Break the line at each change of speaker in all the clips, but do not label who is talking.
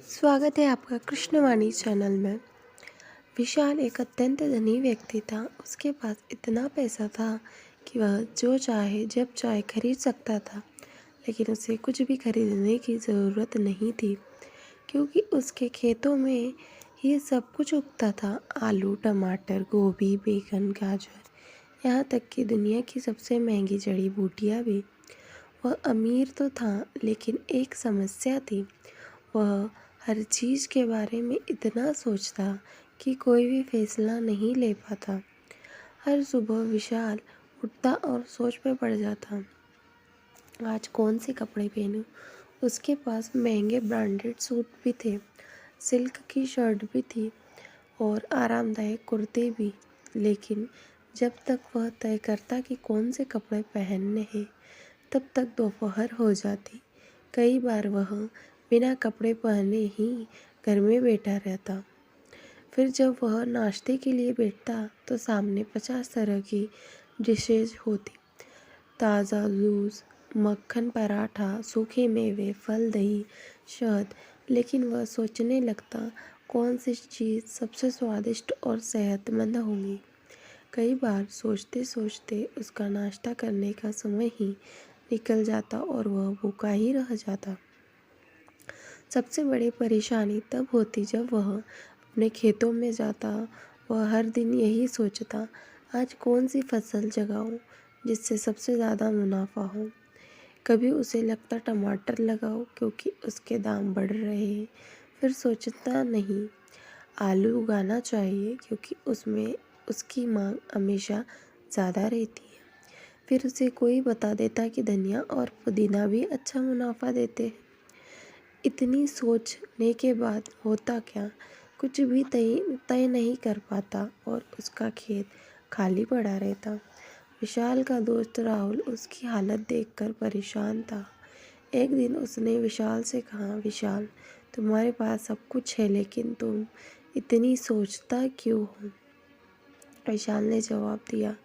स्वागत है आपका कृष्णवाणी चैनल में। विशाल एक अत्यंत धनी व्यक्ति था। उसके पास इतना पैसा था कि वह जो चाहे जब चाहे खरीद सकता था, लेकिन उसे कुछ भी खरीदने की ज़रूरत नहीं थी, क्योंकि उसके खेतों में ये सब कुछ उगता था। आलू, टमाटर, गोभी, बैगन, गाजर, यहाँ तक कि दुनिया की सबसे महंगी जड़ी बूटियाँ भी। वह अमीर तो था, लेकिन एक समस्या थी। वह हर चीज़ के बारे में इतना सोचता कि कोई भी फैसला नहीं ले पाता। हर सुबह विशाल उठता और सोच में पड़ जाता, आज कौन से कपड़े पहनूं। उसके पास महंगे ब्रांडेड सूट भी थे, सिल्क की शर्ट भी थी और आरामदायक कुर्ते भी। लेकिन जब तक वह तय करता कि कौन से कपड़े पहनने हैं, तब तक दोपहर हो जाती। कई बार वह बिना कपड़े पहने ही घर में बैठा रहता। फिर जब वह नाश्ते के लिए बैठता तो सामने 50 तरह की डिशेज होती, ताज़ा जूस, मक्खन पराठा, सूखे मेवे, फल, दही, शहद। लेकिन वह सोचने लगता, कौन सी चीज़ सबसे स्वादिष्ट और सेहतमंद होगी। कई बार सोचते सोचते उसका नाश्ता करने का समय ही निकल जाता और वह भूखा ही रह जाता। सबसे बड़ी परेशानी तब होती जब वह अपने खेतों में जाता। वह हर दिन यही सोचता, आज कौन सी फसल लगाऊं जिससे सबसे ज़्यादा मुनाफा हो। कभी उसे लगता टमाटर लगाओ क्योंकि उसके दाम बढ़ रहे हैं। फिर सोचता नहीं, आलू उगाना चाहिए क्योंकि उसमें उसकी मांग हमेशा ज़्यादा रहती है। फिर उसे कोई बता देता कि धनिया और पुदीना भी अच्छा मुनाफा देते हैं। इतनी सोचने के बाद होता क्या, कुछ भी तय नहीं कर पाता और उसका खेत खाली पड़ा रहता। विशाल का दोस्त राहुल उसकी हालत देखकर परेशान था। एक दिन उसने विशाल से कहा, विशाल, तुम्हारे पास सब कुछ है, लेकिन तुम इतनी सोचता क्यों हो। विशाल ने जवाब दिया,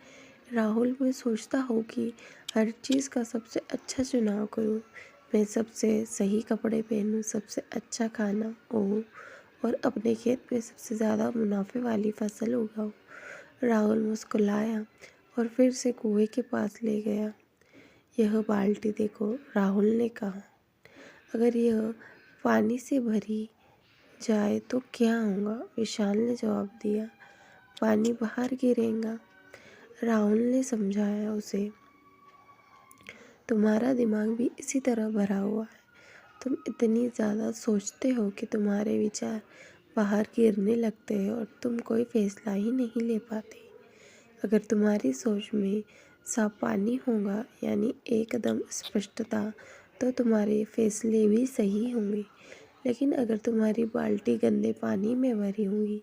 राहुल, मैं सोचता हूँ कि हर चीज़ का सबसे अच्छा चुनाव करूँ। मैं सबसे सही कपड़े पहनूँ, सबसे अच्छा खाना हो और अपने खेत में सबसे ज़्यादा मुनाफे वाली फसल उगाऊँ। राहुल मुस्कुराया और फिर से कुएं के पास ले गया। यह बाल्टी देखो, राहुल ने कहा, अगर यह पानी से भरी जाए तो क्या होगा। विशाल ने जवाब दिया, पानी बाहर गिरेगा। राहुल ने समझाया उसे, तुम्हारा दिमाग भी इसी तरह भरा हुआ है। तुम इतनी ज़्यादा सोचते हो कि तुम्हारे विचार बाहर गिरने लगते हैं और तुम कोई फैसला ही नहीं ले पाते। अगर तुम्हारी सोच में साफ पानी होगा, यानी एकदम स्पष्टता, तो तुम्हारे फैसले भी सही होंगे। लेकिन अगर तुम्हारी बाल्टी गंदे पानी में भरी होगी,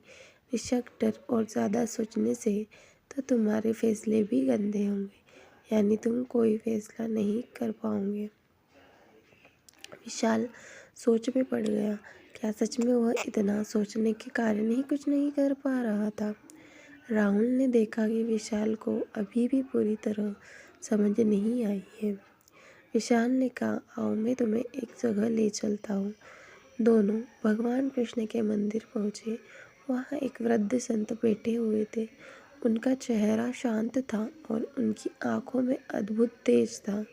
बेशक डर और ज़्यादा सोचने से, तो तुम्हारे फैसले भी गंदे होंगे, यानी तुम कोई फैसला नहीं कर पाओगे। विशाल सोच में पड़ गया। क्या सच में वह इतना सोचने के कारण ही कुछ नहीं कर पा रहा था। राहुल ने देखा कि विशाल को अभी भी पूरी तरह समझ नहीं आई है। विशाल ने कहा, आओ मैं तुम्हें एक जगह ले चलता हूँ। दोनों भगवान कृष्ण के मंदिर पहुँचे। वहाँ एक वृद्ध संत बैठे हुए थे। उनका चेहरा शांत था और उनकी आंखों में अद्भुत तेज था।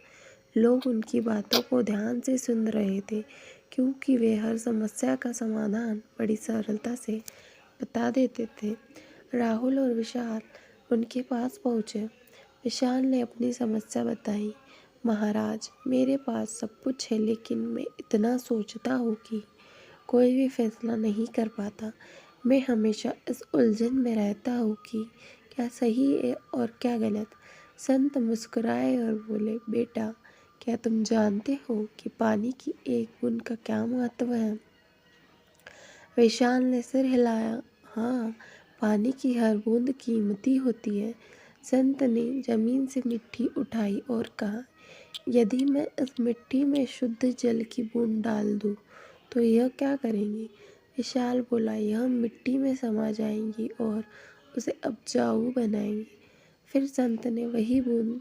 लोग उनकी बातों को ध्यान से सुन रहे थे, क्योंकि वे हर समस्या का समाधान बड़ी सरलता से बता देते थे। राहुल और विशाल उनके पास पहुँचे। विशाल ने अपनी समस्या बताई, महाराज, मेरे पास सब कुछ है, लेकिन मैं इतना सोचता हूँ कि कोई भी फैसला नहीं कर पाता। मैं हमेशा इस उलझन में रहता हूँ कि क्या सही है और क्या गलत। संत मुस्कुराए और बोले, बेटा, क्या तुम जानते हो कि पानी की एक बूंद का क्या महत्व है। विशाल ने सिर हिलाया, हाँ, पानी की हर बूंद कीमती होती है। संत ने जमीन से मिट्टी उठाई और कहा, यदि मैं इस मिट्टी में शुद्ध जल की बूंद डाल दूँ तो यह क्या करेंगी। विशाल बोला, यह मिट्टी में समा जाएंगी और उसे उपजाऊ बनाएंगी। फिर संत ने वही बूंद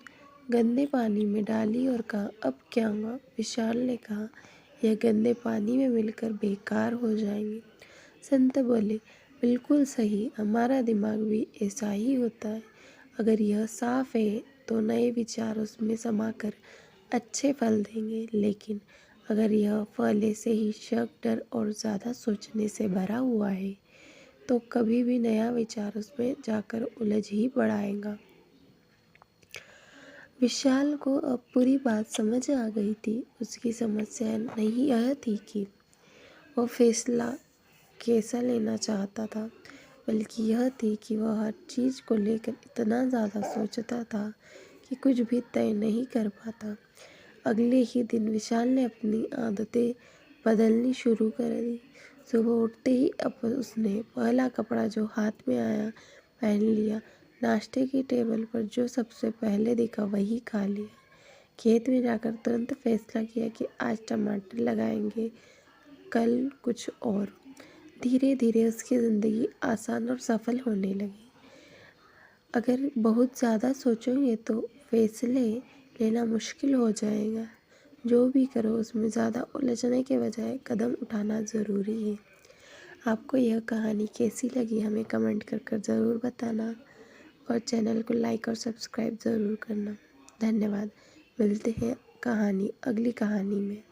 गंदे पानी में डाली और कहा, अब क्या होगा। विशाल ने कहा, यह गंदे पानी में मिलकर बेकार हो जाएंगे। संत बोले, बिल्कुल सही, हमारा दिमाग भी ऐसा ही होता है। अगर यह साफ है तो नए विचार उसमें समाकर अच्छे फल देंगे, लेकिन अगर यह पहले से ही शक, डर और ज़्यादा सोचने से भरा हुआ है तो कभी भी नया विचार उसमें जाकर उलझ ही पड़ाएगा। विशाल को अब पूरी बात समझ आ गई थी। उसकी समस्या नहीं यह थी कि वह फैसला कैसा लेना चाहता था, बल्कि यह थी कि वह हर चीज़ को लेकर इतना ज़्यादा सोचता था कि कुछ भी तय नहीं कर पाता। अगले ही दिन विशाल ने अपनी आदतें बदलनी शुरू कर दी। सुबह उठते ही अब उसने पहला कपड़ा जो हाथ में आया पहन लिया। नाश्ते की टेबल पर जो सबसे पहले दिखा वही खा लिया। खेत में जाकर तुरंत फैसला किया कि आज टमाटर लगाएंगे, कल कुछ और। धीरे धीरे उसकी ज़िंदगी आसान और सफल होने लगी। अगर बहुत ज़्यादा सोचोगे तो फैसले लेना मुश्किल हो जाएगा। जो भी करो उसमें ज़्यादा उलझने के बजाय कदम उठाना ज़रूरी है। आपको यह कहानी कैसी लगी हमें कमेंट कर कर ज़रूर बताना और चैनल को लाइक और सब्सक्राइब ज़रूर करना। धन्यवाद। मिलते हैं अगली कहानी में।